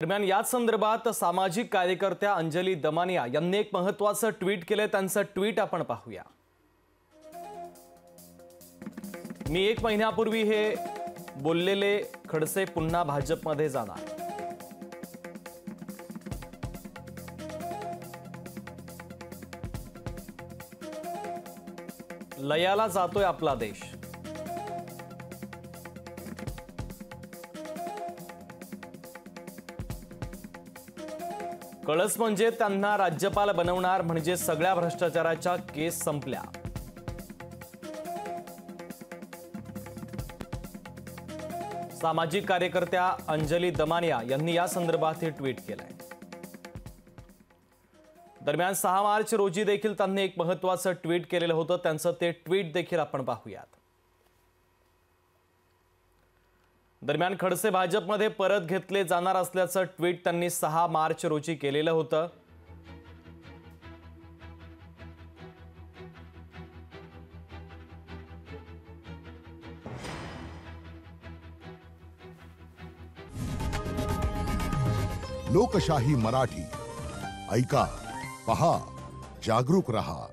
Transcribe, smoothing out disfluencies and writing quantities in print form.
दरम्यान याच संदर्भात सामाजिक कार्यकर्त्या अंजली दमानिया यांनी एक महत्त्वाचं ट्विट केले। त्यांचं ट्विट आपण पाहूया। मी 1 महिन्यापूर्वी हे बोललेले खडसे पुन्हा भाजपमध्ये जाणार। लयाला जातोय आपला देश। कळस म्हणजे त्यांना राज्यपाल बनवणार म्हणजे सगळ्या भ्रष्टाचाराच्या केस संपल्या। सामाजिक कार्यकर्त्या अंजली दमानिया यांनी या संदर्भात हे ट्विट केलंय। दरम्यान 6 मार्च रोजी देखील त्यांनी एक महत्त्वाचं ट्विट केलेलं होतं। त्यांचं ते ट्विट देखील आपण पाहूयात। दरम्यान खडसे भाजपमध्ये परत घेतले जाणार असल्याचं ट्विट त्यांनी 6 मार्च रोजी केलेलं होतं। लोकशाही मराठी ऐका, पहा, जागरूक रहा।